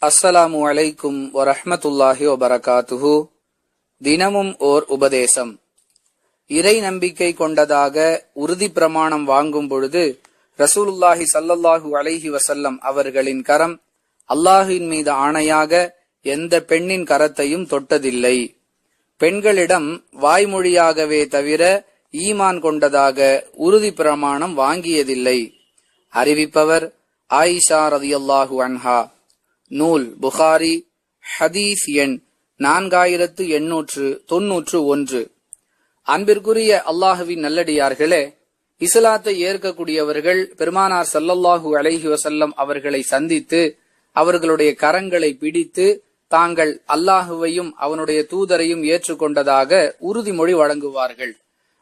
அஸ்ஸலாமு அலைக்கும் வரஹ்மத்துல்லாஹி வபரகாத்துஹு. தினமும் ஓர் உபதேசம். இறை நம்பிக்கை கொண்டதாக உறுதி பிரமாணம் வாங்கும் பொழுது ரசூலுல்லாஹி ஸல்லல்லாஹு அலைஹி வஸல்லம் அவர்களின் கரம் அல்லாஹ்வின் மீது ஆணையாக எந்த பெண்ணின் கரத்தையும் தொட்டதில்லை. பெண்களிடம் வாய்மொழியாகவே தவிர ஈமான் கொண்டதாக உறுதி பிரமாணம் வாங்கியதில்லை. அறிவிப்பவர் ஆயிஷா ரலியல்லாஹு அன்ஹா. நூல் புகாரி, ஹதீஸ் எண் 4891. அன்பிற்குரிய அல்லாஹுவின் நல்லடியார்களே, இஸ்லாத்தை ஏற்கக்கூடியவர்கள் பெருமானார் ஸல்லல்லாஹு அலைஹி வஸல்லம் அவர்களை சந்தித்து அவர்களுடைய கரங்களை பிடித்து தாங்கள் அல்லாஹுவையும் அவனுடைய தூதரையும் ஏற்றுக்கொண்டதாக உறுதிமொழி வழங்குவார்கள்.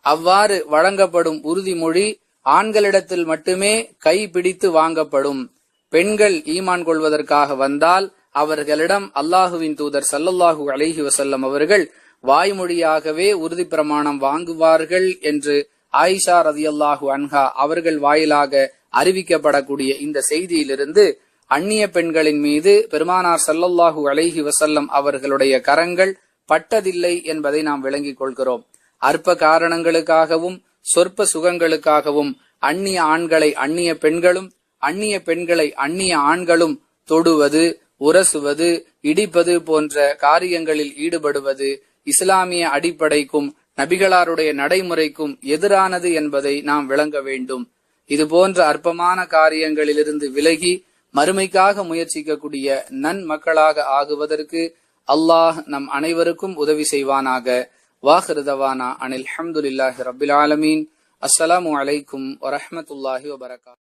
அவ்வாறு வழங்கப்படும் உறுதிமொழி ஆண்களிடத்தில் மட்டுமே கைப்பிடித்து வாங்கப்படும். பெண்கள் ஈமான் கொள்வதற்காக வந்தால் அவர்களிடம் அல்லாஹுவின் தூதர் ஸல்லல்லாஹு அலைஹி வஸல்லம் அவர்கள் வாய்மொழியாகவே உறுதி பிரமாணம் வாங்குவார்கள் என்று ஆயிஷா ரலியல்லாஹு அன்ஹா அவர்கள் வாயிலாக அறிவிக்கப்படக்கூடிய இந்த செய்தியிலிருந்து அந்நிய பெண்களின் மீது பெருமானார் ஸல்லல்லாஹு அலைஹி வஸல்லம் அவர்களுடைய கரங்கள் பட்டதில்லை என்பதை நாம் விளங்கிக் கொள்கிறோம். அற்ப காரணங்களுக்காகவும் சொற்ப சுகங்களுக்காகவும் அந்நிய ஆண்களை அந்நிய பெண்களும் அந்நிய பெண்களை அந்நிய ஆண்களும் தொடுவது, உரசுவது, இடிப்பது போன்ற காரியங்களில் ஈடுபடுவது இஸ்லாமிய அடிப்படைக்கும் நபிகளாருடைய நடைமுறைக்கும் எதிரானது என்பதை நாம் விளங்க வேண்டும். இது போன்ற அற்பமான காரியங்களிலிருந்து விலகி மறுமைக்காக முயற்சிக்கக்கூடிய நன்மக்களாக ஆகுவதற்கு அல்லாஹ் நம் அனைவருக்கும் உதவி செய்வானாக. வாஹிரு தவானா அனில் ஹம்துலில்லாஹி ரப்பில் ஆலமீன். அஸ்ஸலாமு அலைக்கும் வரஹ்மத்துல்லாஹி வபரகாத்துஹு.